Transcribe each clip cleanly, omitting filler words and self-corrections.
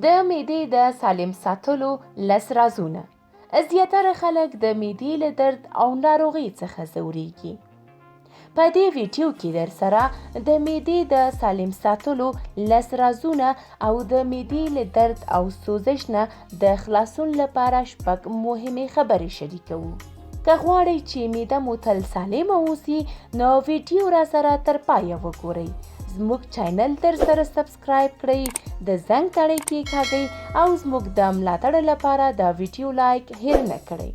د معدې د سالم ساتلو 10 رازونه. زیاتره خلک د معدې له درد او ناروغۍ څخه ځورېږي. په دې ویډیو کې در سره د معدې د سالم ساتلو 10 رازونه او د معدې له درد او سوزش نه د خلاصون لپاره 6 مهمې خبرې شریکوو. که غواړئ چې معده مو تل سالمه اوسي نو ویډیو را سره تر پایه وګورئ. زموږ چینل در سره سبسکرایب کړئ، د زنګ تڼۍ کېکاږئ او زموږ د ملاتړ لپاره د ویډیو لایک هیر نه کړئ.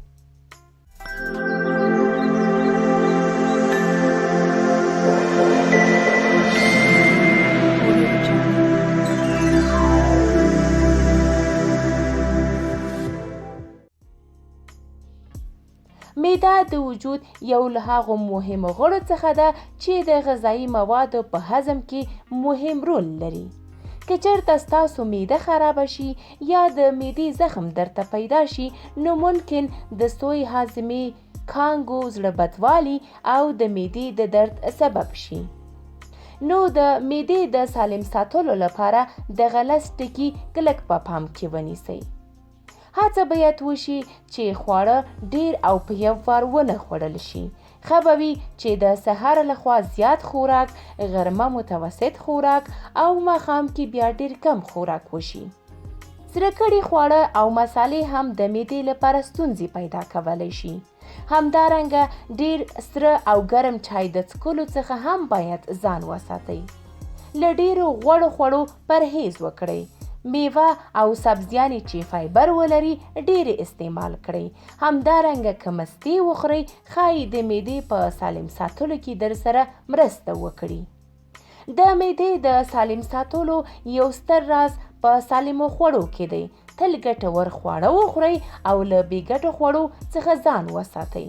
معده د وجود یو له هغو مهمو غړو څخه ده چې د غذایي موادو په هضم کې مهم رول لري. که چېرته ستاسو معده خرابه شي یا د معدې زخم درته پیدا شي نو ممکن د سوی هاضمې، کانګو، زړه بدوالي او د معدې د درد سبب شي. نو د معدې د سالم ساتلو لپاره دغه 10 ټکي کلک په پام کې ونیسئ. هڅه باید وشي چې خواړه ډیر او په یو وار ونه خوړل شي. ښه به وي چې د سهار لخوا زیات خوراک، غرمه متوسط خوراک او ماښام کې بیا ډیر کم خوراک وشي. سره کړي خواړه او مسالې هم د معدې لپاره ستونزې پیدا کولی شي. همدارنګه ډیر سره او ګرم چای د څښلو څخه هم باید ځان وساتئ. له ډیرو غوړو خوړو پرهیز وکړئ. میوه او سبزیانې چې فایبر ولري ډېرې استعمال کړئ. همدارنګه که مستې وخورئ ښایي د معدې په سالم ساتلو کې در سره مرسته وکړي. د معدې د سالم ساتلو یو ستر راز په سالمو خوړو کې دی. تل ګټور خواړه وخورئ او له بې ګټو خوړو څخه ځان وساتئ.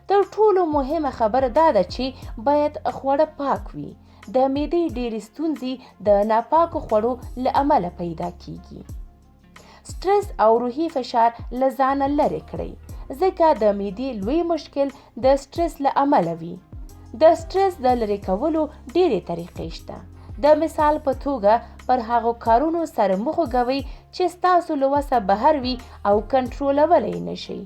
تر ټولو مهمه خبره دا ده چې باید خواړه پاک وي. د معدې ډېرې ستونزې د ناپاکو خوړو له امله پیدا کیږي. سټرس او روحي فشار له ځانه لرې کړئ ځکه د معدې لوی مشکل د سټرس له امله وي. د سټرس د لرې کولو ډېرې طریقې شته. د مثال په توګه پر هغو کارونو سره مخ وګوئ چې ستاسو له وسه بهر وي او کنټرولولی نه شئ.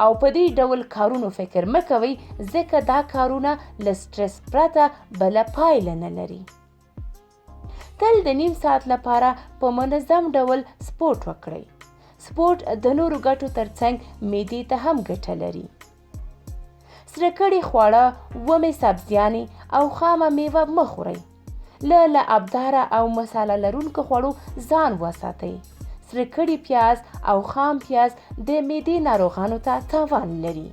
او په دې ډول کارونو فکر مه کوئ ځکه دا کارونه له سټرس پرته بله پایله نه لري. تل د نیم ساعت لپاره په منظم ډول سپورټ وکړئ. سپورټ د نورو ګټو ترڅنګ معدې ته هم ګټه لري. سره کړي خواړه، ومې سبزیانې او خامه میوه مه خورئ. له ابداره او مساله لرونکو خوړو ځان وساتئ. سره کړي پیاز او خام پیاز د معدې ناروغانو ته تاوان لري.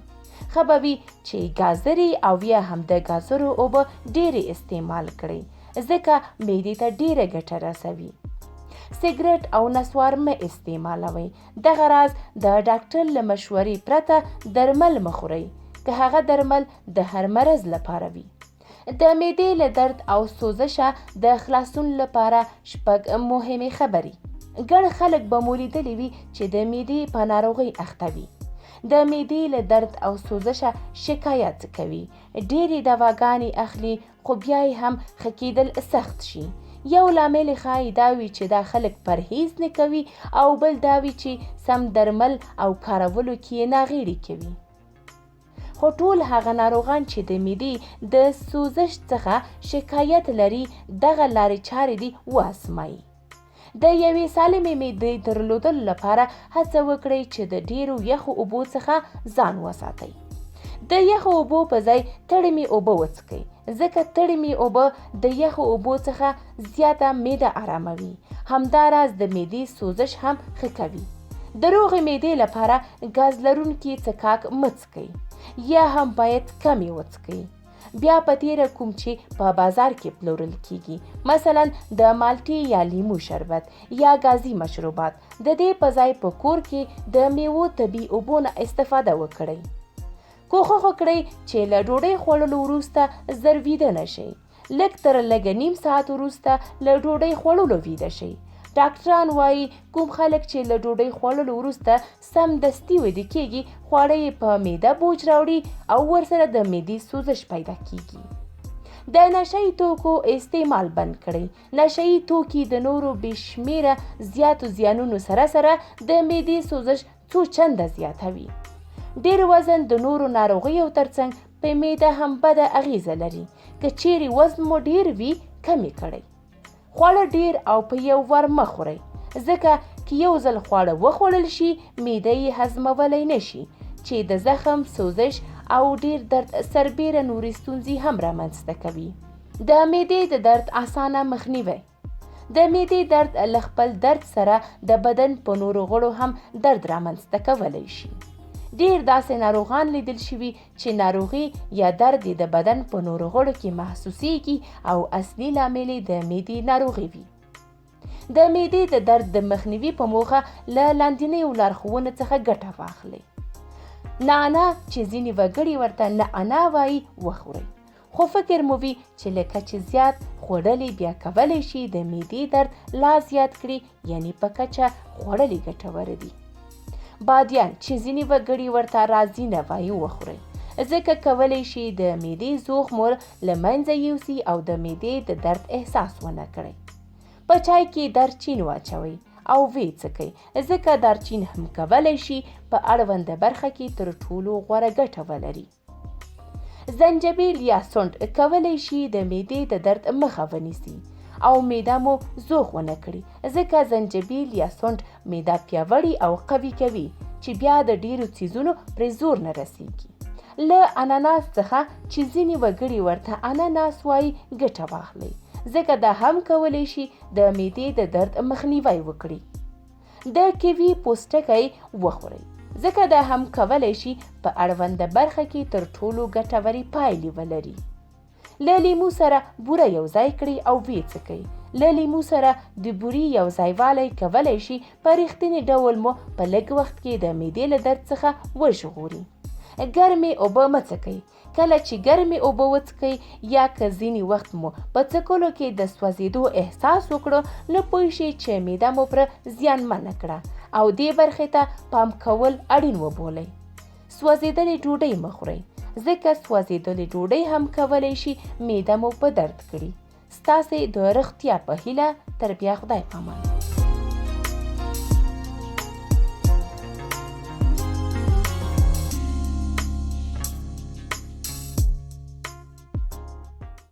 ښه به وي چې ګازرې او یا هم د ګازرو اوبه ډېرې استعمال کړئ ځکه معدې ته ډېره ګټه رسوي. سګرټ او نسوار مه استعمالوئ. دغه راز د ډاکټر له مشورې پرته درمل مه خورئ که هغه درمل د هر مرض لپاره وي. د معدې له درد او سوزشه د خلاصون لپاره 6 مهمې خبرې. ګڼ خلک به مو لیدلی وي چې د معدې په ناروغۍ اخته وي. د معدې له درد او سوزشه شکایت کوي. ډېرې دواګانې اخلي خو بیا یې هم ښه کېدل سخت شي. یو لامل یې ښایي دا وي چې دا خلک پرهیز نه کوي او بل دا وي چې سم درمل او کارولو کې یې ناغېړي کوي. خو ټول هغه ناروغان چې د معدې د سوزش څخه شکایت لري دغه لارې چارې دي وازمایي. د یوې سالمې معدې درلودلو لپاره هڅه وکړئ چې د ډیرو یخو اوبو څخه ځان وساتئ. د یخو اوبو په ځای تړمې اوبه وڅښئ ځکه تړمې اوبه د یخو اوبو څخه زیاته معده آراموي. همداراز د معدې سوزش هم ښه کوي. د روغې معدې لپاره ګاز لرونکي څښاک مه څښئ یا هم باید کمې وڅښئ. بیا په تیره کوم چې په بازار کې پلورل کیږي، مثلا د مالټې یا لیمو شربت یا ګازي مشروبات، د دې په ځای په کور کې د میوو طبیعي اوبو نه استفاده وکړئ. کوښښ وکړئ چې له ډوډۍ خوړلو وروسته ژر ویده نه شئ. لږ تر لږه نیم ساعت وروسته له ډوډۍ خوړلو ویده شئ. ډاکټران وایي کوم خلک چې له ډوډۍ خوړلو وروسته سمدستي ویده کیږي خواړه یې په معده بوج راوړي او ورسره د معدې سوزش پیدا کیږي. د نشهیي توکو استعمال بند کړئ. نشهیي توکي د نورو بېشمېره زیاتو زیانونو سره د معدې سوزش څو چنده زیاتوي. ډېر وزن د نورو ناروغیو ترڅنګ په معده هم بده اغیزه لري. که چیرې وزن مو ډېر وي کم یې کړئ. خواړه ډېر او په یو ور مه خورئ، ځکه که یو ځل خواړه وخوړل شي معده یې هضمولی نه شي، چې د زخم، سوزش او ډېر درد سربیره نورې ستونزې هم رامنځته کوي. د معدې د درد اسانه مخنیوی. د معدې درد له خپل درد سره د بدن په نورو غړو هم درد رامنځته کولی شي. ډېر داسې ناروغان لیدل شوي چې ناروغي یا درد د بدن په نورو غړو کې محسوسیږي او اصلي لامل د معدې ناروغي وي. د معدې د درد د مخنیوي په موخه له لاندنیو لارښوونو څخه ګټه واخلئ. نعناع چې ځینې وګړي ورته نعناع وایي وخورئ، خو فکر مو وي چې له کچې زیات خوړلې بیا کولی شي د معدې درد لا زیات کړي، یعنې په کچه خوړلې ګټور دي. بادیان چې ځینې وګړي ورته رازینه وایي وخورئ، ځکه کولی شي د معدې زوغ مو له منځه یوسي او د معدې د درد احساس ونه کړئ. په چای کې دارچین واچوئ او ویې څکئ، ځکه دارچین هم کولی شي په اړونده برخه کې تر ټولو غوره ګټه ولري. زنجبیل یا سونډ کولی شي د معدې د درد مخه ونیسي او معده مو زوغ ونه کړي، ځکه زنجبیل یا سونډ معده پیاوړې او قوي کوي چې بیا د ډیرو څیزونو پرې زور نه رسیږي. له اناناس څخه چې ځینې وګړي ورته اناناس وایي ګټه واخلئ، ځکه دا هم کولی شي د معدې د درد مخنیوی وکړي. د کیوي پوستکی وخورئ، ځکه دا هم کولی شي په اړونده برخه کې تر ټولو ګټورې پایلې ولري. له لیمو سره بوره یو ځای کړئ او ویې څکئ. له لیمو سره د بورې یو ځای والی کولی شي په رښتینې ډول مو په لږ وخت کې د معدې له درد څخه وژغوري. ګرمې اوبه مه څکئ. کله چې ګرمې اوبه وڅکئ یا که ځینې وخت مو په څکلو کې د سوځېدو احساس وکړو، نو پوه شئ چې معده مو پرې زیانمنه کړه او دې برخې ته پام کول اړین وبولئ. سوځېدلې ډوډۍ مه خورئ، ځکه سوځېدلې ډوډۍ هم کولی شي معده مو په درد کړي. ستاسې د روغتیا په هیله، تر بیا خدای پامان.